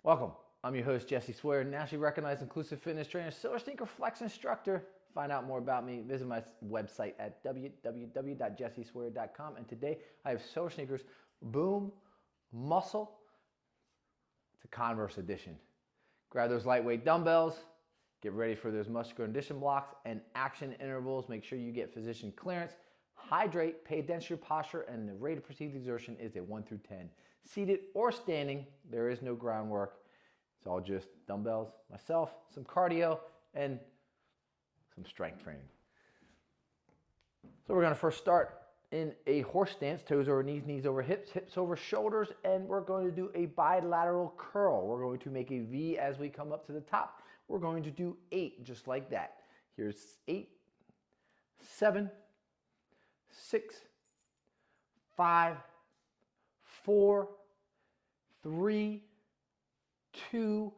Welcome. I'm your host, Jesse Swear, nationally recognized inclusive fitness trainer, Silver Sneaker Flex instructor. Find out more about me, visit my website at www.jesseswear.com. And today I have SilverSneakers Boom Muscle. It's a Converse edition. Grab those lightweight dumbbells, get ready for those muscular condition blocks and action intervals. Make sure you get physician clearance. Hydrate, pay attention to your posture, and the rate of perceived exertion is a 1 through 10. Seated or standing, there is no groundwork. It's all just dumbbells, myself, some cardio, and some strength training. So we're going to first start in a horse stance, toes over knees, knees over hips, hips over shoulders, and we're going to do a bilateral curl. We're going to make a V as we come up to the top. We're going to do 8 just like that. Here's 8, 7, 6, 5, 4, 3, 2,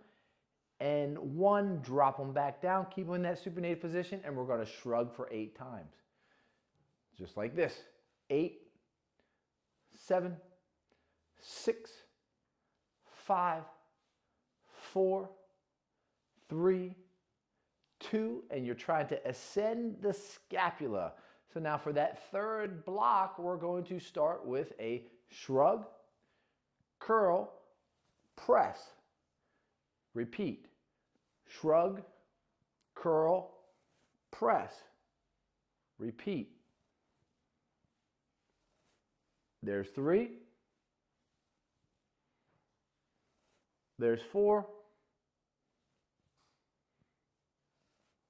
and 1. Drop them back down. Keep them in that supinated position, and we're going to shrug for 8 times. Just like this. 8, 7, 6, 5, 4, 3, 2, and you're trying to ascend the scapula. So now for that third block, we're going to start with a shrug, curl, press. Repeat. Shrug, curl, press. Repeat. There's 3. There's 4.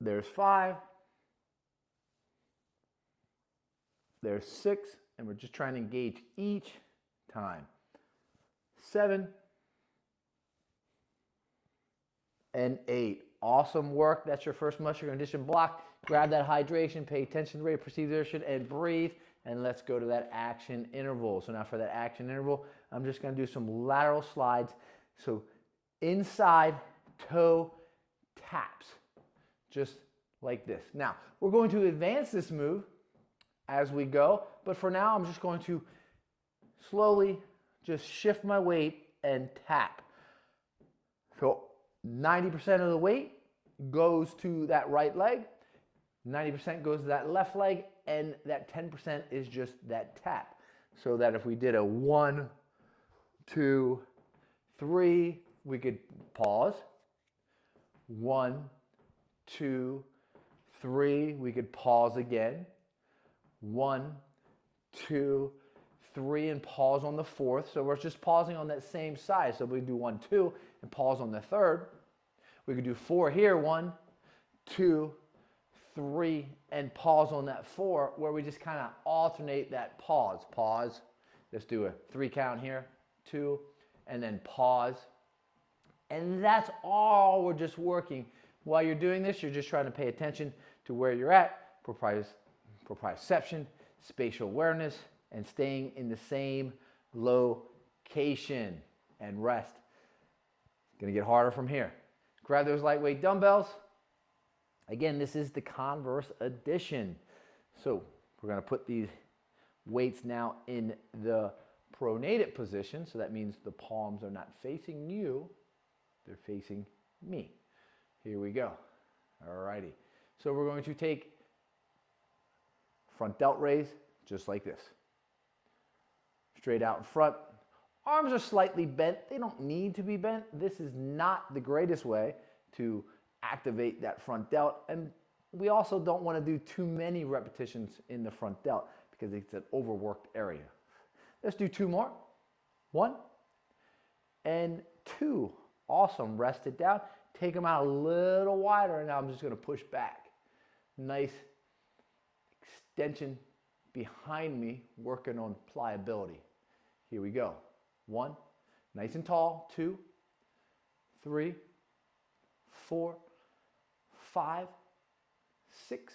There's 5. There's 6. And we're just trying to engage each time. 7. And 8. Awesome work. That's your first muscular condition block. Grab that hydration, pay attention to the rate of perceived exertion, and breathe. And let's go to that action interval. So now for that action interval, I'm just going to do some lateral slides. So inside toe taps, just like this. Now, we're going to advance this move as we go, but for now, I'm just going to slowly just shift my weight and tap. So 90% of the weight goes to that right leg, 90% goes to that left leg, and that 10% is just that tap. So that if we did a 1, 2, 3, we could pause. 1, 2, 3, we could pause again. 1, 2, 3, and pause on the 4th. So we're just pausing on that same side. So we do 1, 2, and pause on the 3rd. We could do 4 here, 1, 2, 3, and pause on that 4, where we just kind of alternate that pause. Pause. Let's do a 3 count here, 2, and then pause. And that's all we're just working. While you're doing this, you're just trying to pay attention to where you're at, proprioception, spatial awareness, and staying in the same location and rest. It's going to get harder from here. Grab those lightweight dumbbells. Again, this is the Converse edition. So we're going to put these weights now in the pronated position. So that means the palms are not facing you. They're facing me. Here we go. All righty. So we're going to take front delt raise just like this. Straight out in front. Arms are slightly bent. They don't need to be bent. This is not the greatest way to activate that front delt. And we also don't want to do too many repetitions in the front delt because it's an overworked area. Let's do 2 more. 1 and 2. Awesome. Rest it down. Take them out a little wider, and now I'm just going to push back. Nice extension behind me, working on pliability. Here we go. 1, nice and tall. 2, 3, 4, 5, 6,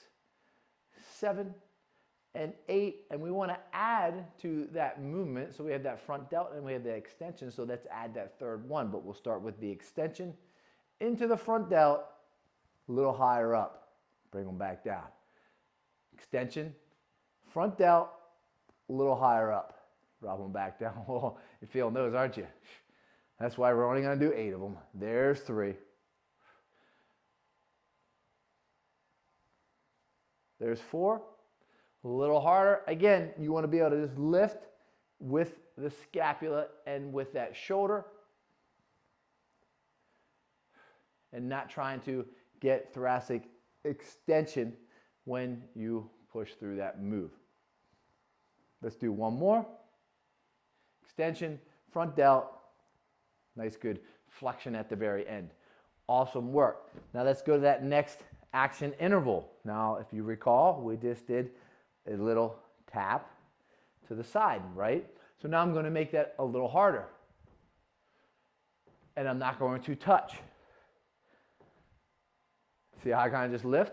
7, and 8. And we want to add to that movement. So we have that front delt and we have the extension. So let's add that third one. But we'll start with the extension into the front delt, a little higher up. Bring them back down. Extension, front delt, a little higher up. Drop them back down. Oh, you're feeling those, aren't you? That's why we're only going to do 8 of them. There's 3. There's 4. A little harder. Again, you want to be able to just lift with the scapula and with that shoulder, and not trying to get thoracic extension when you push through that move. Let's do one more. Extension, front delt. Nice good flexion at the very end. Awesome work. Now let's go to that next action interval. Now, if you recall, we just did a little tap to the side, right? So now I'm going to make that a little harder. And I'm not going to touch. See how I kind of just lift?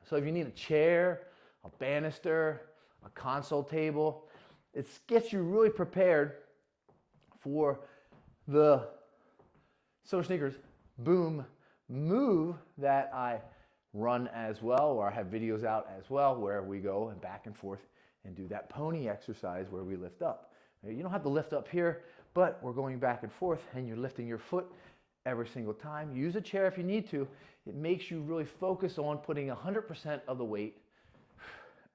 So if you need a chair, a banister, a console table, it gets you really prepared for the SilverSneakers boom move that I run as well, or I have videos out as well, where we go and back and forth and do that pony exercise where we lift up. You don't have to lift up here, but we're going back and forth and you're lifting your foot every single time. Use a chair if you need to. It makes you really focus on putting 100% of the weight,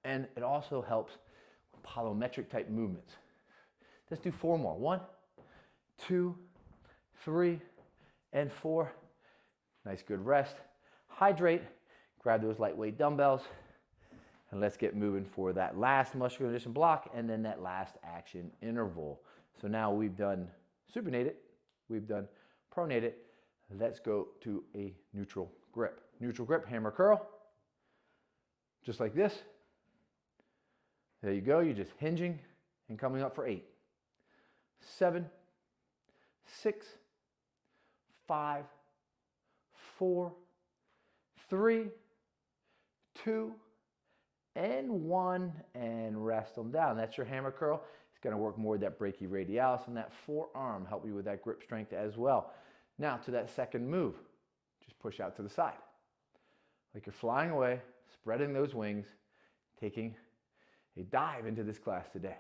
and it also helps with plyometric type movements. Let's do 4 more. 1, 2, 3, and 4. Nice good rest. Hydrate. Grab those lightweight dumbbells, and let's get moving for that last muscular condition block and then that last action interval. So now we've done supinated, we've done pronated. Let's go to a neutral grip. Neutral grip, hammer curl, just like this. There you go. You're just hinging and coming up for 8, 7, 6, 5, 4, 3, 2, and 1, and rest them down. That's your hammer curl. It's going to work more with that brachioradialis and that forearm, help you with that grip strength as well. Now to that second move, just push out to the side. Like you're flying away, spreading those wings, taking a dive into this class today.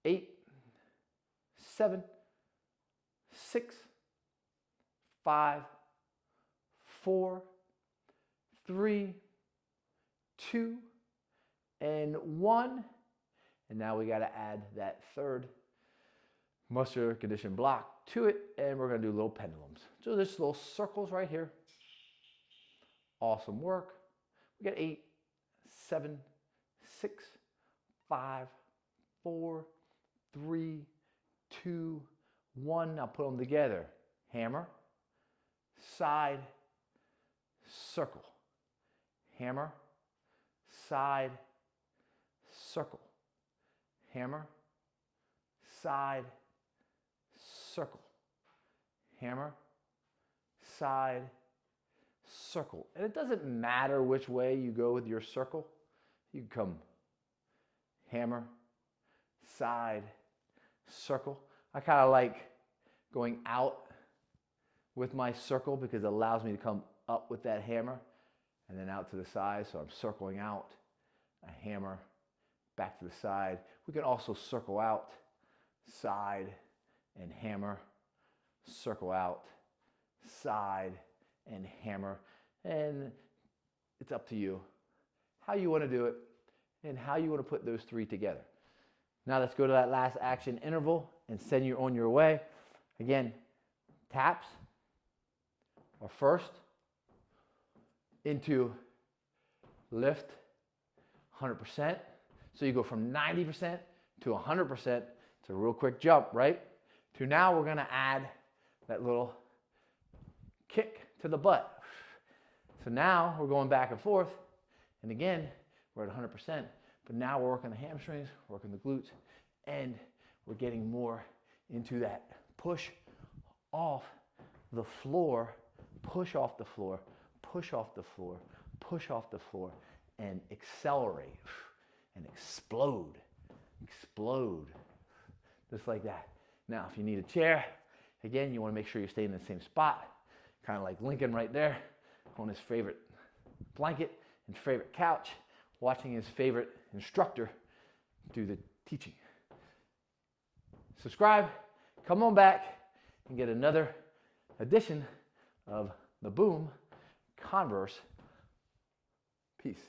8, 7, 6, 5, 4, 3, 2, and 1. And now we got to add that third muscular condition block to it, and we're going to do little pendulums. So there's little circles right here. Awesome work. We got 8, 7, 6, 5, 4, 3, 2, 1. Now put them together. Hammer, side, circle. Hammer, side, circle. Hammer, side, circle. Hammer, side, circle. And it doesn't matter which way you go with your circle. You can come hammer, side, circle. I kind of like going out with my circle because it allows me to come up with that hammer and then out to the side. So I'm circling out, a hammer, back to the side. We can also circle out, side, and hammer, circle out, side, and hammer. And it's up to you how you want to do it and how you want to put those 3 together. Now let's go to that last action interval and send you on your way. Again, taps are first into lift 100%. So you go from 90% to 100%. It's a real quick jump, right? To now we're going to add that little kick to the butt. So now we're going back and forth. And again, we're at 100%. But now we're working the hamstrings, working the glutes, and we're getting more into that push off the floor, push off the floor, push off the floor, push off the floor, and accelerate and explode, explode, just like that. Now, if you need a chair, again, you want to make sure you stay in the same spot, kind of like Lincoln right there on his favorite blanket and favorite couch, watching his favorite instructor do the teaching. Subscribe, come on back, and get another edition of the Boom Converse. Peace.